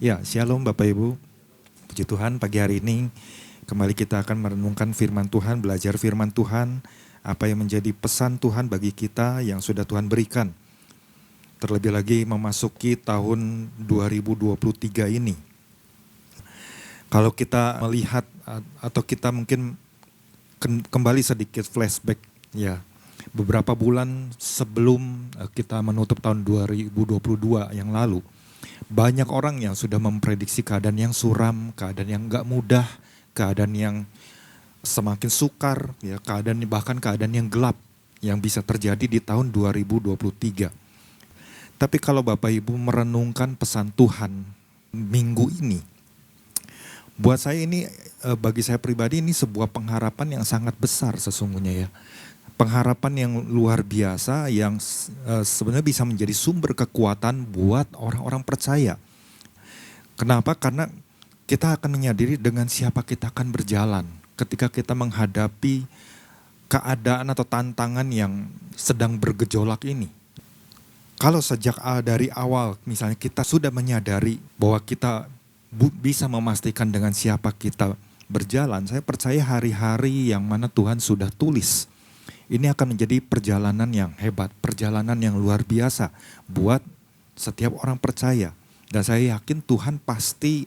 Ya, shalom Bapak Ibu. Puji Tuhan, pagi hari ini kembali kita akan merenungkan firman Tuhan, belajar firman Tuhan, apa yang menjadi pesan Tuhan bagi kita yang sudah Tuhan berikan. Terlebih lagi memasuki tahun 2023 ini. Kalau kita melihat atau kita mungkin kembali sedikit flashback ya. Beberapa bulan sebelum kita menutup tahun 2022 yang lalu, banyak orang yang sudah memprediksi keadaan yang suram, keadaan yang enggak mudah, keadaan yang semakin sukar, ya, bahkan keadaan yang gelap yang bisa terjadi di tahun 2023. Tapi kalau Bapak Ibu merenungkan pesan Tuhan minggu ini, buat saya ini, bagi saya pribadi ini sebuah pengharapan yang sangat besar sesungguhnya ya. Pengharapan yang luar biasa yang sebenarnya bisa menjadi sumber kekuatan buat orang-orang percaya. Kenapa? Karena kita akan menyadari dengan siapa kita akan berjalan ketika kita menghadapi keadaan atau tantangan yang sedang bergejolak ini. Kalau sejak dari awal misalnya kita sudah menyadari bahwa kita bisa memastikan dengan siapa kita berjalan, saya percaya hari-hari yang mana Tuhan sudah tulis, ini akan menjadi perjalanan yang hebat, perjalanan yang luar biasa buat setiap orang percaya. Dan saya yakin Tuhan pasti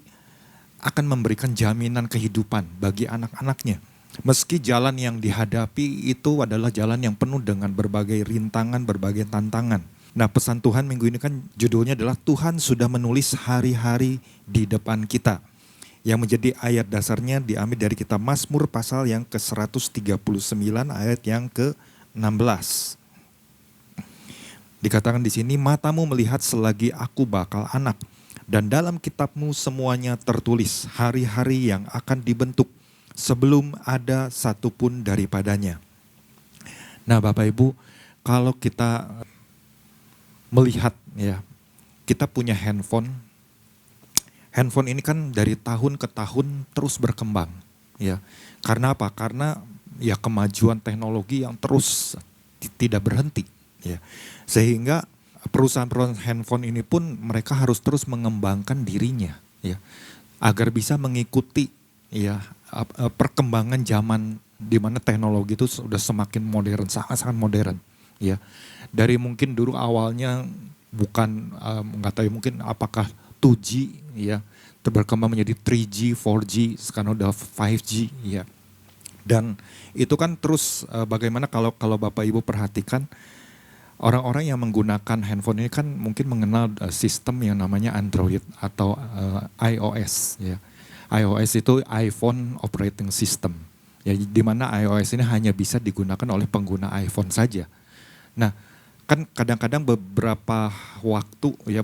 akan memberikan jaminan kehidupan bagi anak-anaknya. Meski jalan yang dihadapi itu adalah jalan yang penuh dengan berbagai rintangan, berbagai tantangan. Nah, pesan Tuhan minggu ini kan judulnya adalah Tuhan sudah menulis hari-hari di depan kita. Yang menjadi ayat dasarnya diambil dari kitab Mazmur pasal yang ke-139 ayat yang ke-16. Dikatakan di sini, matamu melihat selagi aku bakal anak, dan dalam kitabmu semuanya tertulis hari-hari yang akan dibentuk sebelum ada satupun daripadanya. Nah Bapak Ibu, kalau kita melihat ya, kita punya handphone ini kan dari tahun ke tahun terus berkembang ya. Karena apa? Karena ya kemajuan teknologi yang terus tidak berhenti ya. Sehingga perusahaan-perusahaan handphone ini pun mereka harus terus mengembangkan dirinya ya, agar bisa mengikuti ya perkembangan zaman di mana teknologi itu sudah semakin modern, sangat-sangat modern ya. Dari mungkin dulu awalnya bukan nggak tahu mungkin apakah 2G ya, berkembang menjadi 3G, 4G, sekarang udah 5G ya. Dan itu kan terus bagaimana kalau Bapak Ibu perhatikan orang-orang yang menggunakan handphone ini kan mungkin mengenal sistem yang namanya Android atau iOS ya. iOS itu iPhone Operating System. Ya, di mana iOS ini hanya bisa digunakan oleh pengguna iPhone saja. Nah, kan kadang-kadang beberapa waktu ya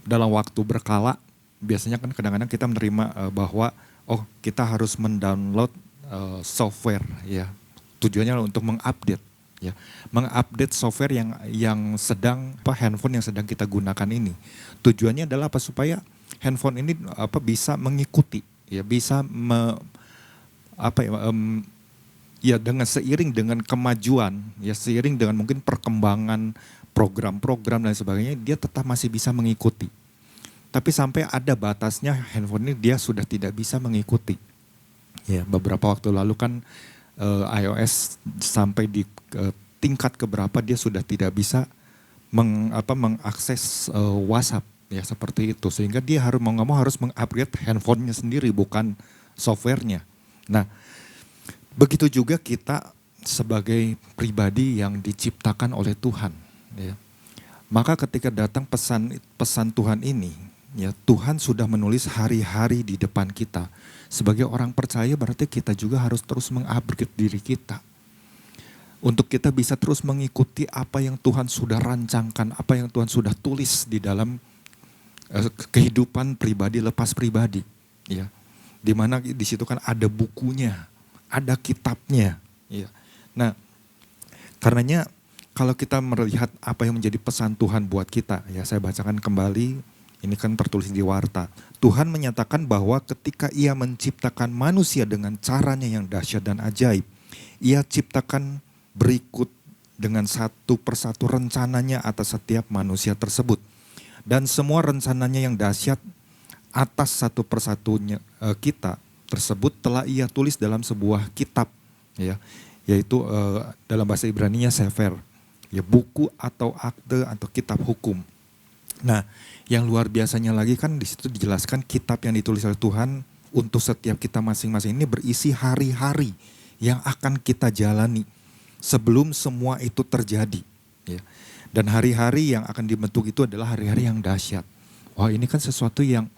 dalam waktu berkala, biasanya kan kadang-kadang kita menerima bahwa kita harus mendownload software ya. Tujuannya untuk mengupdate ya. Mengupdate software yang sedang handphone yang sedang kita gunakan ini. Tujuannya adalah apa? Supaya handphone ini bisa mengikuti ya, bisa ya dengan seiring dengan kemajuan ya, seiring dengan mungkin perkembangan program-program dan sebagainya, dia tetap masih bisa mengikuti. Tapi sampai ada batasnya handphone ini dia sudah tidak bisa mengikuti. Ya, beberapa waktu lalu kan iOS sampai di tingkat keberapa dia sudah tidak bisa mengakses WhatsApp ya, seperti itu. Sehingga dia mau nggak mau harus mengupgrade handphonenya sendiri, bukan softwarenya. Nah, begitu juga kita sebagai pribadi yang diciptakan oleh Tuhan. Ya. Maka ketika datang pesan Tuhan ini, ya Tuhan sudah menulis hari-hari di depan kita. Sebagai orang percaya berarti kita juga harus terus mengupgrade diri kita. Untuk kita bisa terus mengikuti apa yang Tuhan sudah rancangkan, apa yang Tuhan sudah tulis di dalam kehidupan pribadi lepas pribadi. Ya. Dimana di situ kan ada bukunya, ada kitabnya. Ya. Nah, karenanya kalau kita melihat apa yang menjadi pesan Tuhan buat kita, ya saya bacakan kembali, ini kan tertulis di Warta. Tuhan menyatakan bahwa ketika Ia menciptakan manusia dengan caranya yang dahsyat dan ajaib, Ia ciptakan berikut dengan satu persatu rencananya atas setiap manusia tersebut. Dan semua rencananya yang dahsyat atas satu persatunya kita tersebut telah ia tulis dalam sebuah kitab, ya, yaitu dalam bahasa Ibraninya sefer, ya, buku atau akte atau kitab hukum. Nah, yang luar biasanya lagi kan di situ dijelaskan kitab yang ditulis oleh Tuhan untuk setiap kita masing-masing ini berisi hari-hari yang akan kita jalani sebelum semua itu terjadi, ya. Dan hari-hari yang akan dibentuk itu adalah hari-hari yang dahsyat. Wah, ini kan sesuatu yang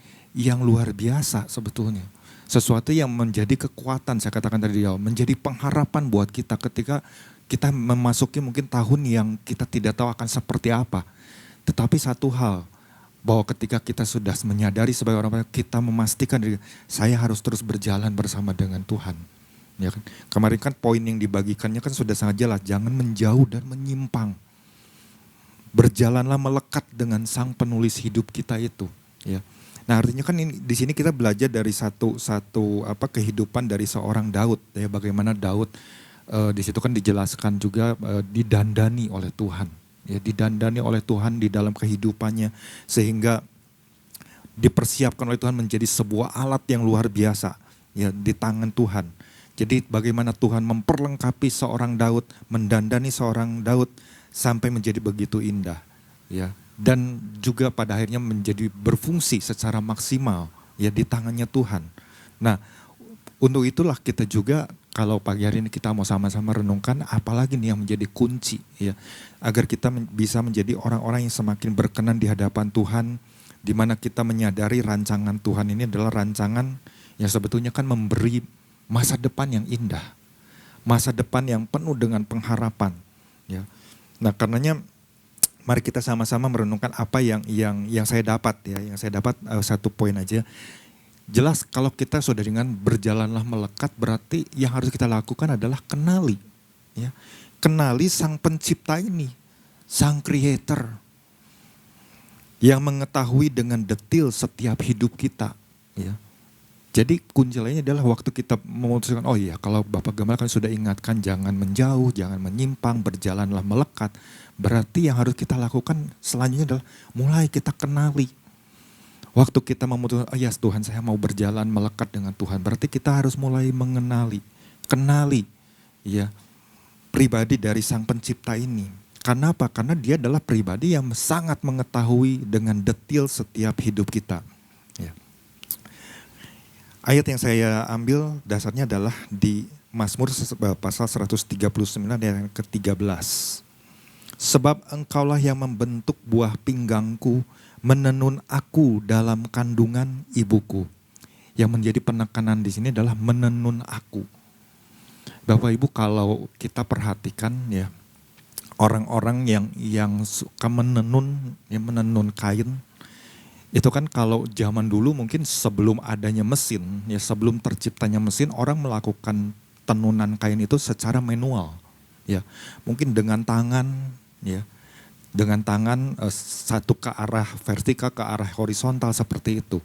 luar biasa sebetulnya. Sesuatu yang menjadi kekuatan, saya katakan tadi di awal, menjadi pengharapan buat kita ketika kita memasuki mungkin tahun yang kita tidak tahu akan seperti apa. Tetapi satu hal, bahwa ketika kita sudah menyadari sebagai orang, kita memastikan diri, saya harus terus berjalan bersama dengan Tuhan. Ya kan? Kemarin kan poin yang dibagikannya kan sudah sangat jelas, jangan menjauh dan menyimpang. Berjalanlah melekat dengan Sang Penulis hidup kita itu, ya. Nah, artinya kan di sini kita belajar dari satu kehidupan dari seorang Daud, ya, bagaimana Daud di situ kan dijelaskan juga didandani oleh Tuhan, ya, didandani oleh Tuhan di dalam kehidupannya sehingga dipersiapkan oleh Tuhan menjadi sebuah alat yang luar biasa, ya, di tangan Tuhan. Jadi bagaimana Tuhan memperlengkapi seorang Daud, mendandani seorang Daud sampai menjadi begitu indah, ya. Dan juga pada akhirnya menjadi berfungsi secara maksimal, ya, di tangannya Tuhan. Nah, untuk itulah kita juga kalau pagi hari ini kita mau sama-sama renungkan apalagi nih yang menjadi kunci, ya, agar kita bisa menjadi orang-orang yang semakin berkenan di hadapan Tuhan, di mana kita menyadari rancangan Tuhan ini adalah rancangan yang sebetulnya kan memberi masa depan yang indah, masa depan yang penuh dengan pengharapan, ya. Nah, karenanya mari kita sama-sama merenungkan apa yang saya dapat, ya. Yang saya dapat satu poin aja. Jelas kalau kita sudah dengan berjalanlah melekat, berarti yang harus kita lakukan adalah kenali, ya. Kenali Sang Pencipta ini, Sang Creator yang mengetahui dengan detil setiap hidup kita, ya. Jadi kunci lainnya adalah waktu kita memutuskan, oh iya, kalau Bapak Gembala kan sudah ingatkan jangan menjauh, jangan menyimpang, berjalanlah melekat. Berarti yang harus kita lakukan selanjutnya adalah mulai kita kenali. Waktu kita memutuskan, oh ya Tuhan, saya mau berjalan melekat dengan Tuhan. Berarti kita harus mulai mengenali, kenali, ya, pribadi dari Sang Pencipta ini. Karena apa? Karena dia adalah pribadi yang sangat mengetahui dengan detil setiap hidup kita, ya. Ayat yang saya ambil dasarnya adalah di Mazmur pasal 139 ayat ke-13. Sebab engkaulah yang membentuk buah pinggangku, menenun aku dalam kandungan ibuku. Yang menjadi penekanan di sini adalah menenun aku. Bapak Ibu, kalau kita perhatikan, ya, orang-orang yang suka menenun, yang menenun kain, itu kan kalau zaman dulu mungkin sebelum adanya mesin, ya, sebelum terciptanya mesin, orang melakukan tenunan kain itu secara manual, ya. Mungkin dengan tangan, ya. Dengan tangan satu ke arah vertikal, ke arah horizontal seperti itu.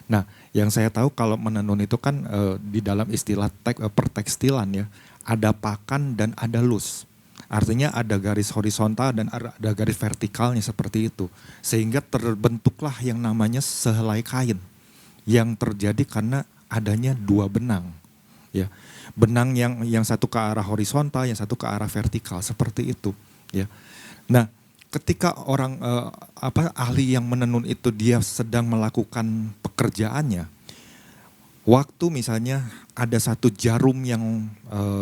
Nah, yang saya tahu kalau menenun itu kan di dalam istilah pertekstilan, ya, ada pakan dan ada lus. Artinya ada garis horizontal dan ada garis vertikalnya seperti itu. Sehingga terbentuklah yang namanya sehelai kain yang terjadi karena adanya dua benang, ya. Benang yang satu ke arah horizontal, yang satu ke arah vertikal seperti itu, ya. Nah, ketika orang ahli yang menenun itu dia sedang melakukan pekerjaannya, waktu misalnya ada satu jarum yang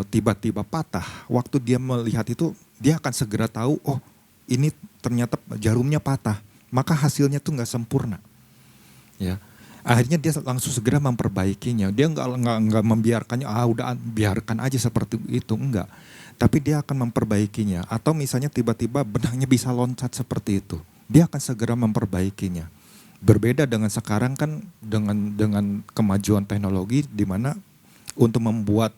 tiba-tiba patah, waktu dia melihat itu dia akan segera tahu, oh ini ternyata jarumnya patah, maka hasilnya tuh nggak sempurna, ya. Akhirnya dia langsung segera memperbaikinya. Dia nggak membiarkannya, udah biarkan aja seperti itu, enggak. Tapi dia akan memperbaikinya. Atau misalnya tiba-tiba benangnya bisa loncat seperti itu, dia akan segera memperbaikinya. Berbeda dengan sekarang kan dengan kemajuan teknologi di mana untuk membuat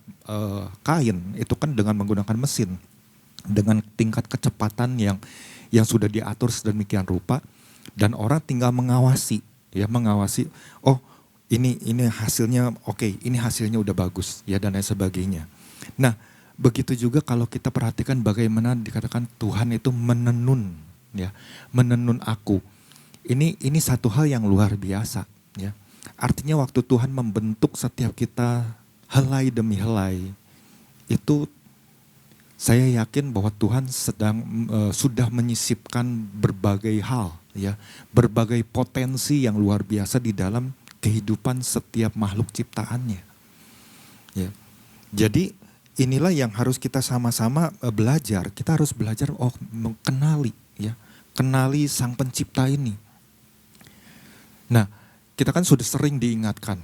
kain itu kan dengan menggunakan mesin dengan tingkat kecepatan yang sudah diatur sedemikian rupa dan orang tinggal mengawasi, ya, mengawasi, oh ini hasilnya oke, ini hasilnya udah bagus, ya, dan lain sebagainya. Nah, begitu juga kalau kita perhatikan bagaimana dikatakan Tuhan itu menenun, ya, menenun aku. Ini satu hal yang luar biasa, ya. Artinya waktu Tuhan membentuk setiap kita helai demi helai, itu saya yakin bahwa Tuhan sudah menyisipkan berbagai hal, ya, berbagai potensi yang luar biasa di dalam kehidupan setiap makhluk ciptaannya. Ya. Jadi inilah yang harus kita sama-sama belajar. Kita harus belajar mengenali, ya, kenali Sang Pencipta ini. Nah, kita kan sudah sering diingatkan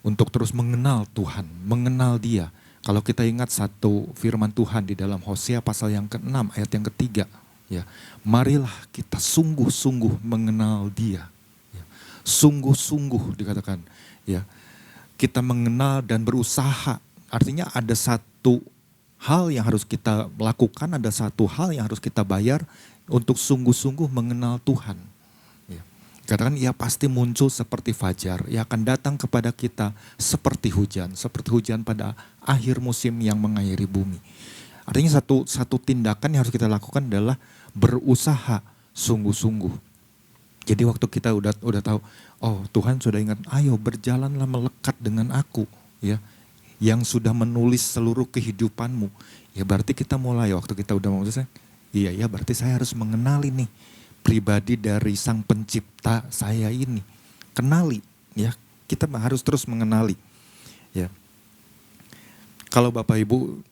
untuk terus mengenal Tuhan, mengenal Dia. Kalau kita ingat satu firman Tuhan di dalam Hosea pasal yang ke-6 ayat yang ke-3, ya, marilah kita sungguh-sungguh mengenal Dia. Ya, sungguh-sungguh dikatakan, ya, kita mengenal dan berusaha. Artinya ada satu hal yang harus kita lakukan, ada satu hal yang harus kita bayar untuk sungguh-sungguh mengenal Tuhan. Katakan ia pasti muncul seperti fajar, ia akan datang kepada kita seperti hujan pada akhir musim yang mengairi bumi. Artinya satu tindakan yang harus kita lakukan adalah berusaha sungguh-sungguh. Jadi waktu kita udah tahu, oh Tuhan sudah ingat, ayo berjalanlah melekat dengan aku, ya, yang sudah menulis seluruh kehidupanmu. Ya berarti kita mulai waktu kita udah mau selesai, iya berarti saya harus mengenali nih pribadi dari Sang Pencipta saya ini. Kenali, ya. Kita harus terus mengenali, ya. Kalau Bapak Ibu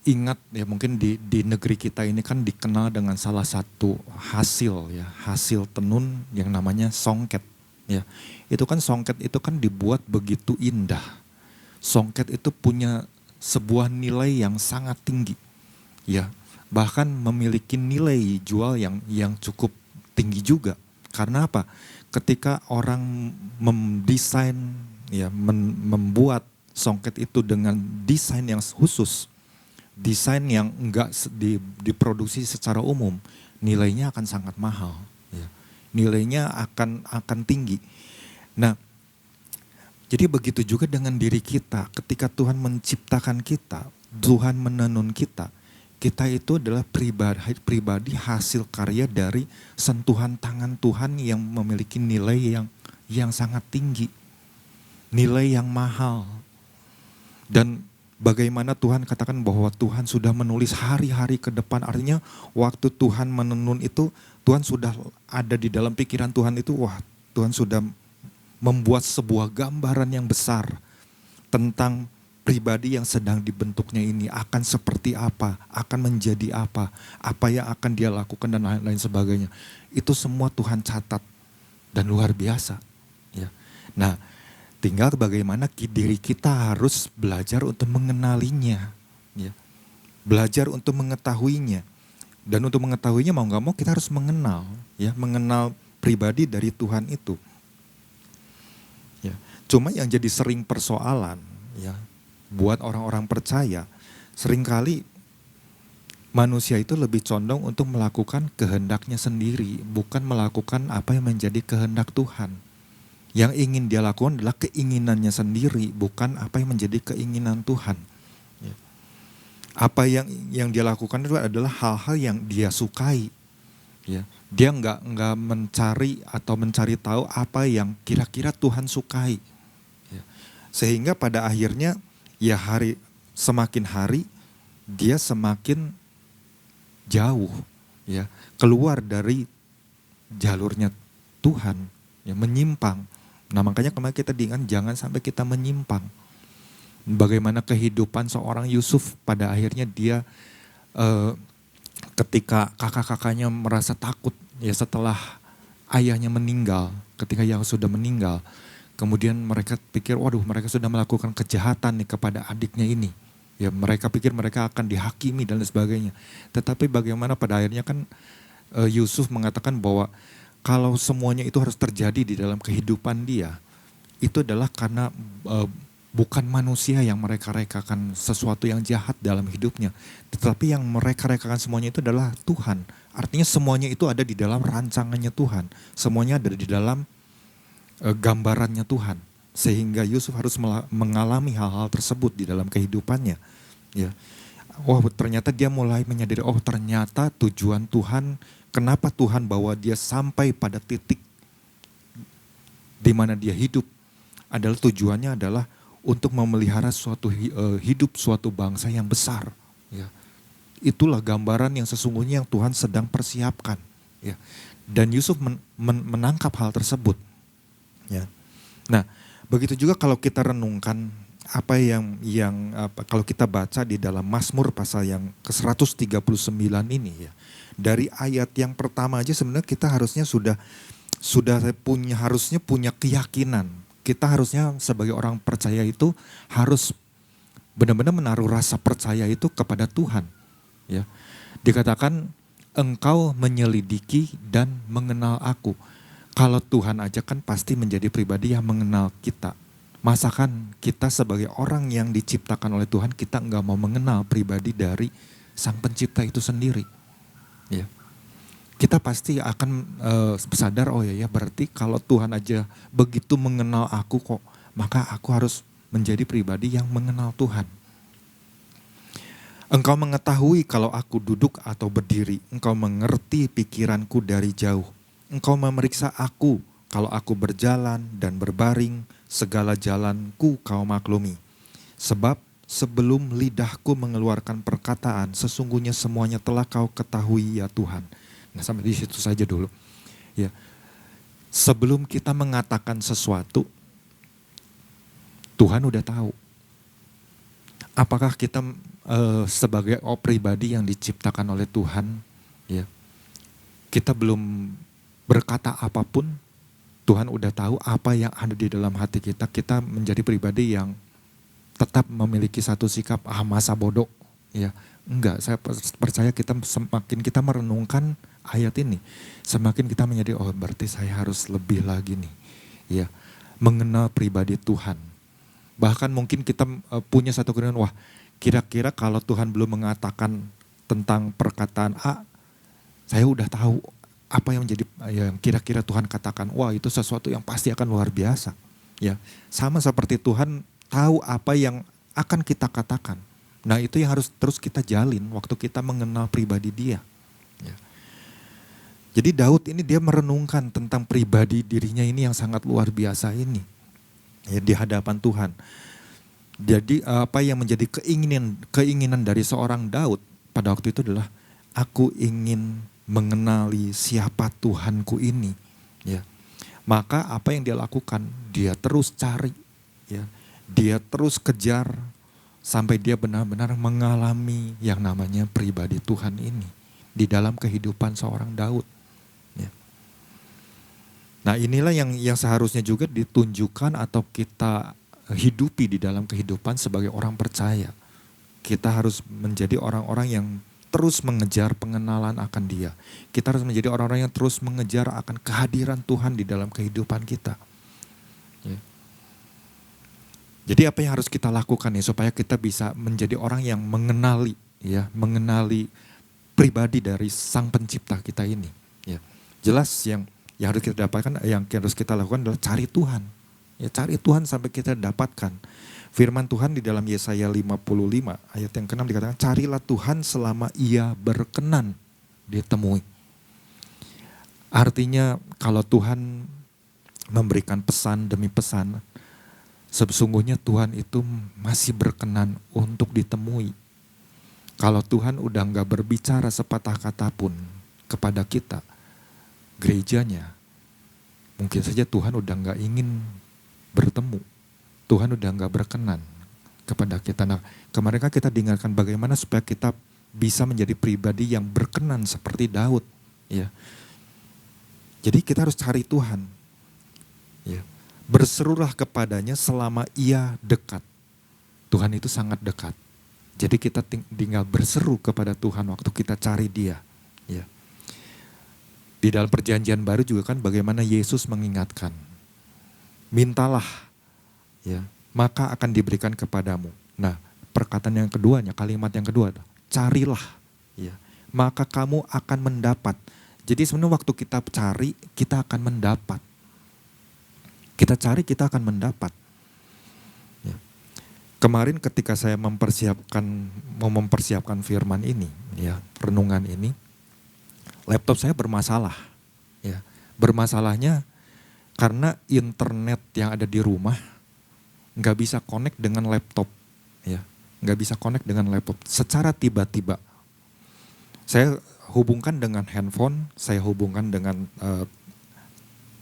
ingat, ya, mungkin di negeri kita ini kan dikenal dengan salah satu hasil, ya, hasil tenun yang namanya songket, ya. Itu kan songket itu kan dibuat begitu indah. Songket itu punya sebuah nilai yang sangat tinggi, ya. Bahkan memiliki nilai jual yang cukup tinggi juga. Karena apa? Ketika orang mendesain, ya, membuat songket itu dengan desain yang khusus, desain yang enggak diproduksi secara umum, nilainya akan sangat mahal, ya. Nilainya akan tinggi. Nah, jadi begitu juga dengan diri kita. Ketika Tuhan menciptakan kita, Tuhan menenun kita itu adalah pribadi hasil karya dari sentuhan tangan Tuhan yang memiliki nilai yang sangat tinggi. Nilai yang mahal. Dan bagaimana Tuhan katakan bahwa Tuhan sudah menulis hari-hari ke depan. Artinya waktu Tuhan menenun itu, Tuhan sudah ada di dalam pikiran Tuhan itu, Tuhan sudah membuat sebuah gambaran yang besar tentang pribadi yang sedang dibentuknya ini akan seperti apa, akan menjadi apa yang akan dia lakukan dan lain-lain sebagainya. Itu semua Tuhan catat dan luar biasa. Ya. Nah, tinggal bagaimana diri kita harus belajar untuk mengenalinya, ya. Belajar untuk mengetahuinya. Dan untuk mengetahuinya mau gak mau kita harus mengenal, ya, mengenal pribadi dari Tuhan itu. Ya. Cuma yang jadi sering persoalan, ya, buat orang-orang percaya, seringkali manusia itu lebih condong untuk melakukan kehendaknya sendiri, bukan melakukan apa yang menjadi kehendak Tuhan. Yang ingin dia lakukan adalah keinginannya sendiri, bukan apa yang menjadi keinginan Tuhan. Ya. Apa yang dia lakukan itu adalah hal-hal yang dia sukai. Ya. Dia nggak mencari atau mencari tahu apa yang kira-kira Tuhan sukai. Ya. Sehingga pada akhirnya, ya, semakin hari dia semakin jauh, ya, keluar dari jalurnya Tuhan, ya, menyimpang. Nah makanya kemarin kita diingat jangan sampai kita menyimpang. Bagaimana kehidupan seorang Yusuf pada akhirnya dia ketika kakak-kakaknya merasa takut, ya, setelah ayahnya meninggal, ketika yang sudah meninggal. Kemudian mereka pikir, waduh mereka sudah melakukan kejahatan nih kepada adiknya ini. Ya mereka pikir mereka akan dihakimi dan lain sebagainya. Tetapi bagaimana pada akhirnya kan Yusuf mengatakan bahwa kalau semuanya itu harus terjadi di dalam kehidupan dia, itu adalah karena bukan manusia yang mereka rekakan sesuatu yang jahat dalam hidupnya. Tetapi yang mereka rekakan semuanya itu adalah Tuhan. Artinya semuanya itu ada di dalam rancangannya Tuhan. Semuanya ada di dalam gambarannya Tuhan, sehingga Yusuf harus mengalami hal-hal tersebut di dalam kehidupannya. Ya, ternyata dia mulai menyadari, ternyata tujuan Tuhan, kenapa Tuhan bawa dia sampai pada titik di mana dia hidup adalah tujuannya adalah untuk memelihara suatu hidup suatu bangsa yang besar. Ya. Itulah gambaran yang sesungguhnya yang Tuhan sedang persiapkan. Ya. Dan Yusuf menangkap hal tersebut. Ya. Nah, begitu juga kalau kita renungkan apa yang kalau kita baca di dalam Mazmur pasal yang ke-139 ini ya. Dari ayat yang pertama aja sebenarnya kita harusnya harusnya punya keyakinan. Kita harusnya sebagai orang percaya itu harus benar-benar menaruh rasa percaya itu kepada Tuhan. Ya. Dikatakan engkau menyelidiki dan mengenal aku. Kalau Tuhan aja kan pasti menjadi pribadi yang mengenal kita. Masakan kita sebagai orang yang diciptakan oleh Tuhan, kita enggak mau mengenal pribadi dari Sang Pencipta itu sendiri. Ya. Kita pasti akan sadar, oh ya berarti kalau Tuhan aja begitu mengenal aku kok, maka aku harus menjadi pribadi yang mengenal Tuhan. Engkau mengetahui kalau aku duduk atau berdiri, engkau mengerti pikiranku dari jauh. Engkau memeriksa aku kalau aku berjalan dan berbaring, segala jalanku kau maklumi. Sebab sebelum lidahku mengeluarkan perkataan, sesungguhnya semuanya telah kau ketahui ya Tuhan. Nah sampai di situ saja dulu. Ya. Sebelum kita mengatakan sesuatu, Tuhan udah tahu. Apakah kita sebagai pribadi yang diciptakan oleh Tuhan, ya, kita belum berkata apapun, Tuhan udah tahu apa yang ada di dalam hati kita. Kita menjadi pribadi yang tetap memiliki satu sikap, masa bodoh. Ya, enggak, saya percaya semakin kita merenungkan ayat ini, semakin kita menjadi, oh berarti saya harus lebih lagi nih. Ya, mengenal pribadi Tuhan. Bahkan mungkin kita punya satu keyakinan, wah kira-kira kalau Tuhan belum mengatakan tentang perkataan A, saya udah tahu apa yang menjadi yang kira-kira Tuhan katakan. Wah itu sesuatu yang pasti akan luar biasa. Ya, sama seperti Tuhan tahu apa yang akan kita katakan. Nah itu yang harus terus kita jalin waktu kita mengenal pribadi Dia. Ya. Jadi Daud ini dia merenungkan tentang pribadi dirinya ini yang sangat luar biasa ini. Ya, di hadapan Tuhan. Jadi apa yang menjadi keinginan dari seorang Daud pada waktu itu adalah aku ingin mengenali siapa Tuhanku ini. Ya. Maka apa yang dia lakukan? Dia terus cari, ya. Dia terus kejar sampai dia benar-benar mengalami yang namanya pribadi Tuhan ini di dalam kehidupan seorang Daud. Ya. Nah inilah yang seharusnya juga ditunjukkan atau kita hidupi di dalam kehidupan sebagai orang percaya. Kita harus menjadi orang-orang yang terus mengejar pengenalan akan Dia. Kita harus menjadi orang-orang yang terus mengejar akan kehadiran Tuhan di dalam kehidupan kita. Ya. Jadi apa yang harus kita lakukan ya supaya kita bisa menjadi orang yang mengenali pribadi dari Sang Pencipta kita ini. Ya. Jelas yang harus kita dapatkan, yang harus kita lakukan adalah cari Tuhan. Ya, cari Tuhan sampai kita dapatkan. Firman Tuhan di dalam Yesaya 55 ayat yang ke-6 dikatakan, carilah Tuhan selama Ia berkenan ditemui. Artinya kalau Tuhan memberikan pesan demi pesan, sesungguhnya Tuhan itu masih berkenan untuk ditemui. Kalau Tuhan udah gak berbicara sepatah kata pun kepada kita, gerejanya, mungkin saja Tuhan udah gak ingin bertemu. Tuhan udah gak berkenan kepada kita. Nah kemarin kan kita diingatkan bagaimana supaya kita bisa menjadi pribadi yang berkenan seperti Daud. Ya. Jadi kita harus cari Tuhan. Ya. Berserulah kepadanya selama Ia dekat. Tuhan itu sangat dekat. Jadi kita tinggal berseru kepada Tuhan waktu kita cari Dia. Ya. Di dalam perjanjian baru juga kan bagaimana Yesus mengingatkan. Mintalah, ya, maka akan diberikan kepadamu. Nah, perkataan yang keduanya, kalimat yang kedua, carilah, ya, maka kamu akan mendapat. Jadi sebenarnya waktu kita cari, kita akan mendapat. Kita cari, kita akan mendapat. Ya. Kemarin ketika saya mau mempersiapkan firman ini, ya, renungan ini, laptop saya bermasalah. Ya. Bermasalahnya Karena internet yang ada di rumah nggak bisa connect dengan laptop, ya, nggak bisa connect dengan laptop. Secara tiba-tiba, saya hubungkan dengan handphone, saya hubungkan dengan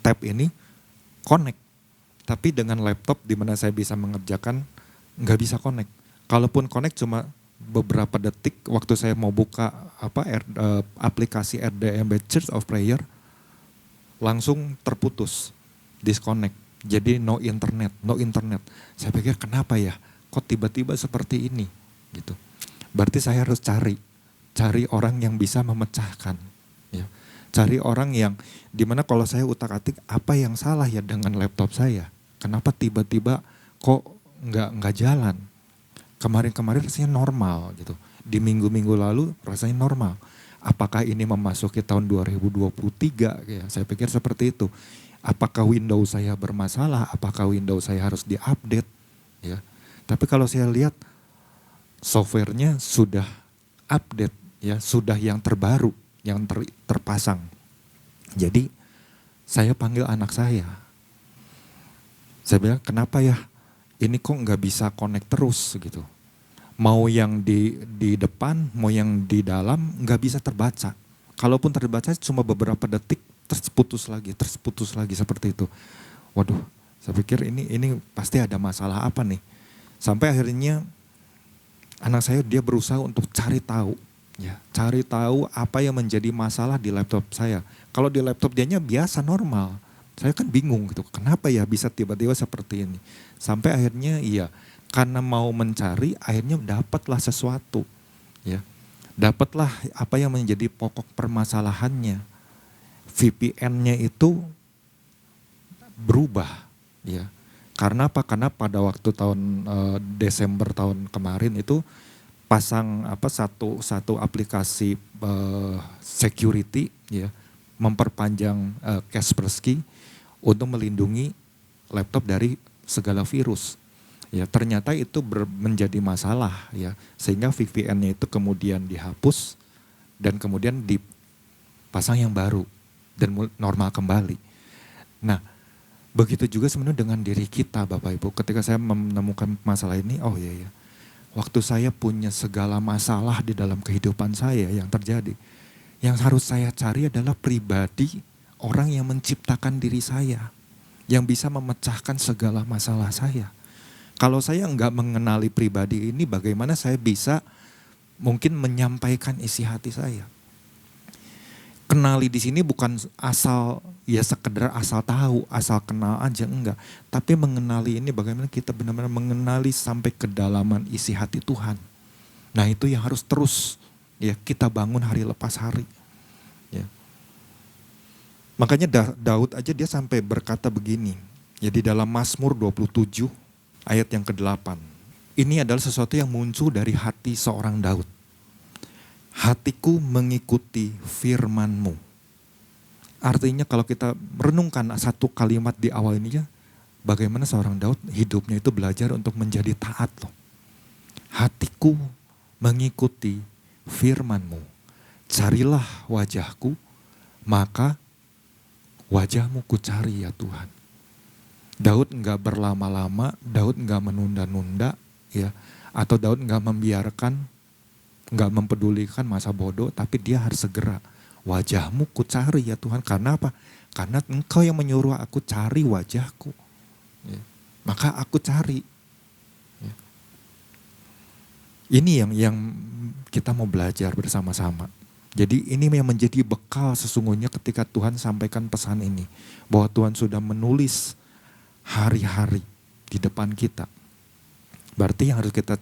tab ini, connect. Tapi dengan laptop di mana saya bisa mengerjakan, nggak bisa connect. Kalaupun connect cuma beberapa detik waktu saya mau buka aplikasi RDM Church of Prayer, langsung terputus, disconnect. Jadi no internet. Saya pikir kenapa ya, kok tiba-tiba seperti ini gitu. Berarti saya harus cari orang yang bisa memecahkan. Ya. Cari orang yang dimana kalau saya utak-atik apa yang salah ya dengan laptop saya. Kenapa tiba-tiba kok nggak jalan. Kemarin-kemarin rasanya normal gitu. Di minggu-minggu lalu rasanya normal. Apakah ini memasuki tahun 2023? Ya, saya pikir seperti itu. Apakah Windows saya bermasalah? Apakah Windows saya harus diupdate? Ya. Tapi kalau saya lihat softwarenya sudah update, ya, sudah yang terbaru, yang terpasang. Jadi saya panggil anak saya. Saya bilang, kenapa ya? Ini kok nggak bisa connect terus gitu. Mau yang di depan, mau yang di dalam nggak bisa terbaca. Kalaupun terbaca cuma beberapa detik, terputus lagi seperti itu. Waduh, saya pikir ini pasti ada masalah apa nih. Sampai akhirnya anak saya dia berusaha untuk cari tahu, ya, cari tahu apa yang menjadi masalah di laptop saya. Kalau di laptop dianya biasa normal, saya kan bingung gitu, kenapa ya bisa tiba-tiba seperti ini. Sampai akhirnya iya, karena mau mencari, akhirnya dapatlah sesuatu, ya, dapatlah apa yang menjadi pokok permasalahannya. VPN-nya itu berubah, ya. Karena apa? Karena pada waktu tahun Desember tahun kemarin itu pasang satu aplikasi security, ya, memperpanjang Kaspersky untuk melindungi laptop dari segala virus. Ya, ternyata itu menjadi masalah, ya, sehingga VPN-nya itu kemudian dihapus dan kemudian dipasang yang baru dan normal kembali. Nah, begitu juga sebenarnya dengan diri kita, Bapak Ibu. Ketika saya menemukan masalah ini, oh iya, waktu saya punya segala masalah di dalam kehidupan saya yang terjadi, yang harus saya cari adalah pribadi orang yang menciptakan diri saya, yang bisa memecahkan segala masalah saya. Kalau saya enggak mengenali pribadi ini, bagaimana saya bisa mungkin menyampaikan isi hati saya? Kenali di sini bukan asal ya sekedar asal tahu, asal kenal aja, enggak. Tapi mengenali ini bagaimana kita benar-benar mengenali sampai kedalaman isi hati Tuhan. Nah, itu yang harus terus, ya, kita bangun hari lepas hari. Ya. Makanya Daud aja dia sampai berkata begini. Ya, di dalam Mazmur 27 ayat yang ke-8. Ini adalah sesuatu yang muncul dari hati seorang Daud. Hatiku mengikuti firman-Mu. Artinya kalau kita renungkan satu kalimat di awal ini ya, bagaimana seorang Daud hidupnya itu belajar untuk menjadi taat loh. Hatiku mengikuti firman-Mu. Carilah wajahku, maka wajah-Mu ku cari ya Tuhan. Daud enggak berlama-lama, Daud enggak menunda-nunda, ya, atau Daud enggak membiarkan, enggak mempedulikan masa bodoh, tapi dia harus segera. Wajah-Mu ku cari ya Tuhan. Karena apa? Karena Engkau yang menyuruh aku cari wajah-Ku. Ya. Maka aku cari. Ya. Ini yang kita mau belajar bersama-sama. Jadi ini yang menjadi bekal sesungguhnya ketika Tuhan sampaikan pesan ini. Bahwa Tuhan sudah menulis hari-hari di depan kita. Berarti yang harus kita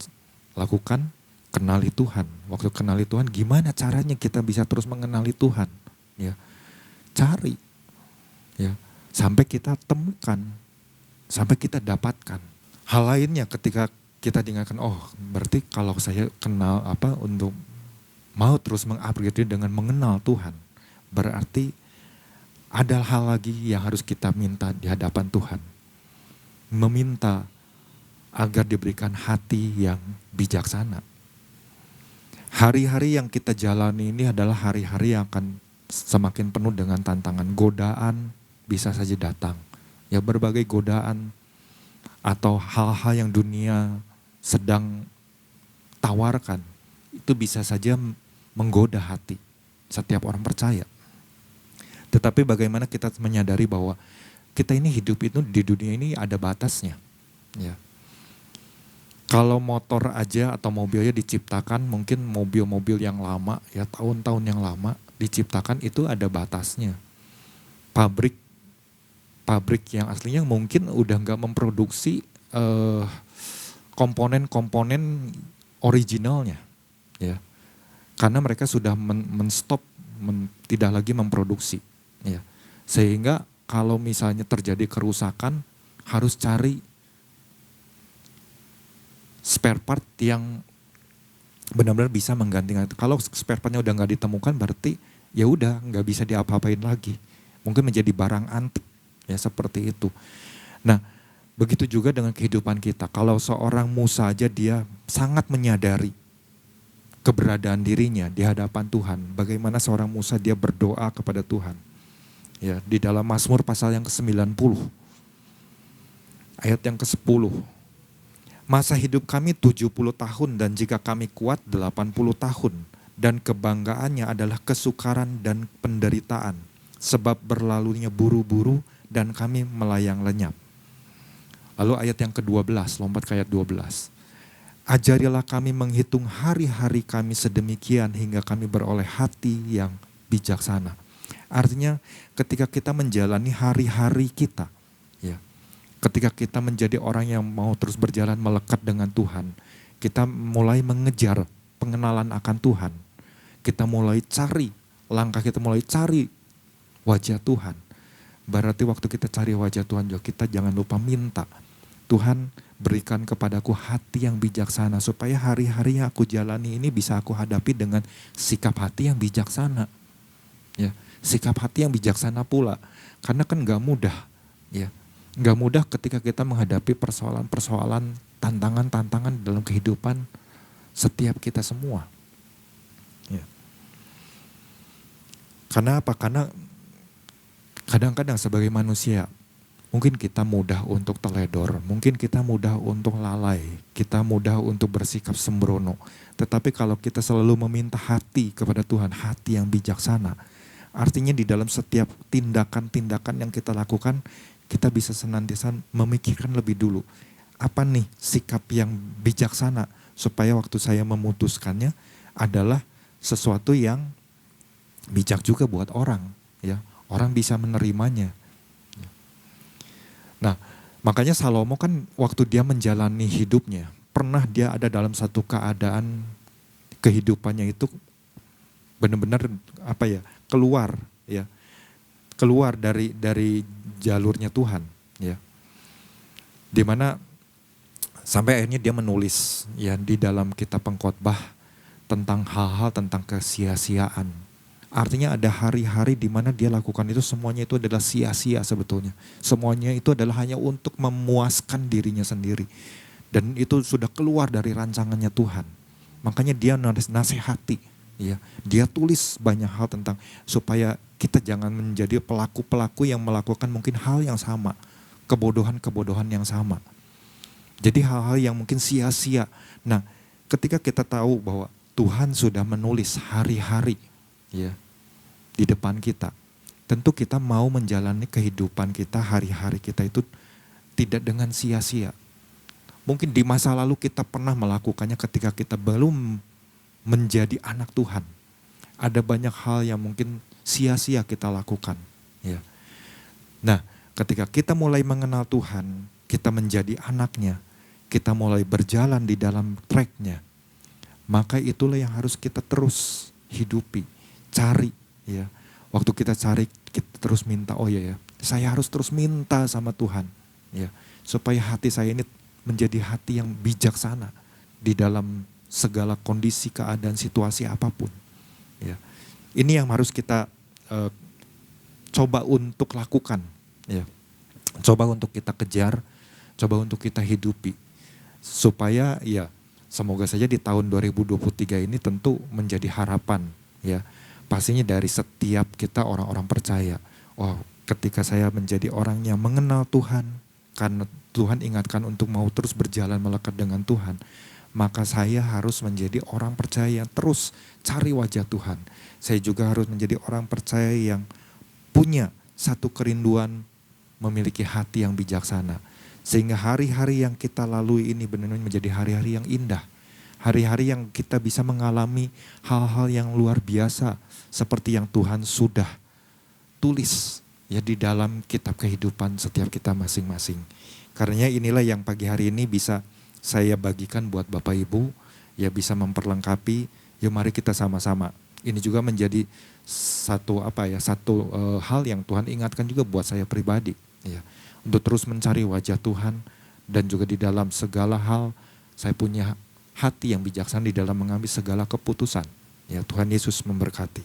lakukan, kenali Tuhan. Waktu kenali Tuhan, gimana caranya kita bisa terus mengenali Tuhan? Ya, cari, ya, sampai kita temukan, sampai kita dapatkan. Hal lainnya ketika kita diingatkan, oh berarti kalau saya kenal untuk mau terus mengupgrade dengan mengenal Tuhan, berarti ada hal lagi yang harus kita minta di hadapan Tuhan. Meminta agar diberikan hati yang bijaksana. Hari-hari yang kita jalani ini adalah hari-hari yang akan semakin penuh dengan tantangan. Godaan bisa saja datang. Ya, berbagai godaan atau hal-hal yang dunia sedang tawarkan itu bisa saja menggoda hati setiap orang percaya. Tetapi bagaimana kita menyadari bahwa kita ini hidup itu di dunia ini ada batasnya. Ya. Kalau motor aja atau mobilnya diciptakan, mungkin mobil-mobil yang lama, ya tahun-tahun yang lama diciptakan itu ada batasnya. Pabrik yang aslinya mungkin udah nggak memproduksi komponen-komponen originalnya, ya, karena mereka sudah menstop, tidak lagi memproduksi, ya, sehingga kalau misalnya terjadi kerusakan harus cari spare part yang benar-benar bisa menggantikan itu. Kalau spare partnya udah nggak ditemukan, berarti ya udah nggak bisa diapa-apain lagi. Mungkin menjadi barang antik, ya seperti itu. Nah, begitu juga dengan kehidupan kita. Kalau seorang Musa aja dia sangat menyadari keberadaan dirinya di hadapan Tuhan. Bagaimana seorang Musa dia berdoa kepada Tuhan. Ya, di dalam Mazmur pasal yang ke-90, ayat yang ke-10. Masa hidup kami 70 tahun dan jika kami kuat 80 tahun. Dan kebanggaannya adalah kesukaran dan penderitaan. Sebab berlalunya buru-buru dan kami melayang lenyap. Lalu ayat yang ke-12, lompat ke ayat 12. Ajarilah kami menghitung hari-hari kami sedemikian hingga kami beroleh hati yang bijaksana. Artinya ketika kita menjalani hari-hari kita, ya, ketika kita menjadi orang yang mau terus berjalan melekat dengan Tuhan, kita mulai mengejar pengenalan akan Tuhan. Kita mulai cari, langkah kita mulai cari wajah Tuhan. Berarti waktu kita cari wajah Tuhan juga kita jangan lupa minta. Tuhan berikan kepadaku hati yang bijaksana supaya hari-hari yang aku jalani ini bisa aku hadapi dengan sikap hati yang bijaksana. Ya, sikap hati yang bijaksana pula. Karena kan gak mudah, ya. Gak mudah ketika kita menghadapi persoalan-persoalan, tantangan-tantangan dalam kehidupan setiap kita semua. Ya. Karena apa? Karena kadang-kadang sebagai manusia, mungkin kita mudah untuk teledor, mungkin kita mudah untuk lalai, kita mudah untuk bersikap sembrono. Tetapi kalau kita selalu meminta hati kepada Tuhan, hati yang bijaksana, artinya di dalam setiap tindakan-tindakan yang kita lakukan, kita bisa senantiasa memikirkan lebih dulu. Apa nih sikap yang bijaksana supaya waktu saya memutuskannya adalah sesuatu yang bijak juga buat orang. Ya, orang bisa menerimanya. Nah, makanya Salomo kan waktu dia menjalani hidupnya, pernah dia ada dalam satu keadaan kehidupannya itu benar-benar keluar dari jalurnya Tuhan, ya. Dimana sampai akhirnya dia menulis ya di dalam kitab Pengkhotbah tentang hal-hal tentang kesia-siaan. Artinya ada hari-hari di mana dia lakukan itu semuanya itu adalah sia-sia sebetulnya. Semuanya itu adalah hanya untuk memuaskan dirinya sendiri. Dan itu sudah keluar dari rancangannya Tuhan. Makanya dia nasihati, ya. Dia tulis banyak hal tentang supaya kita jangan menjadi pelaku-pelaku yang melakukan mungkin hal yang sama, kebodohan-kebodohan yang sama. Jadi hal-hal yang mungkin sia-sia. Nah, ketika kita tahu bahwa Tuhan sudah menulis hari-hari, ya, di depan kita, tentu kita mau menjalani kehidupan kita, hari-hari kita itu tidak dengan sia-sia. Mungkin di masa lalu kita pernah melakukannya ketika kita belum menjadi anak Tuhan. Ada banyak hal yang mungkin sia-sia kita lakukan. Ya. Nah, ketika kita mulai mengenal Tuhan, kita menjadi anaknya, kita mulai berjalan di dalam tracknya, maka itulah yang harus kita terus hidupi, cari. Ya. Waktu kita cari, kita terus minta, oh ya, saya harus terus minta sama Tuhan. Ya, supaya hati saya ini menjadi hati yang bijaksana di dalam segala kondisi, keadaan, situasi apapun. Ya. Ini yang harus kita coba untuk lakukan. Ya. Coba untuk kita kejar, coba untuk kita hidupi. Supaya ya semoga saja di tahun 2023 ini tentu menjadi harapan. Ya. Pastinya dari setiap kita orang-orang percaya. Oh, ketika saya menjadi orang yang mengenal Tuhan, karena Tuhan ingatkan untuk mau terus berjalan melekat dengan Tuhan, maka saya harus menjadi orang percaya yang terus cari wajah Tuhan. Saya juga harus menjadi orang percaya yang punya satu kerinduan memiliki hati yang bijaksana. Sehingga hari-hari yang kita lalui ini benar-benar menjadi hari-hari yang indah. Hari-hari yang kita bisa mengalami hal-hal yang luar biasa seperti yang Tuhan sudah tulis ya di dalam kitab kehidupan setiap kita masing-masing. Karena inilah yang pagi hari ini bisa saya bagikan buat Bapak Ibu, ya bisa memperlengkapi. Yuk mari kita sama-sama. Ini juga menjadi satu hal yang Tuhan ingatkan juga buat saya pribadi, ya, untuk terus mencari wajah Tuhan dan juga di dalam segala hal saya punya hati yang bijaksana di dalam mengambil segala keputusan. Ya, Tuhan Yesus memberkati.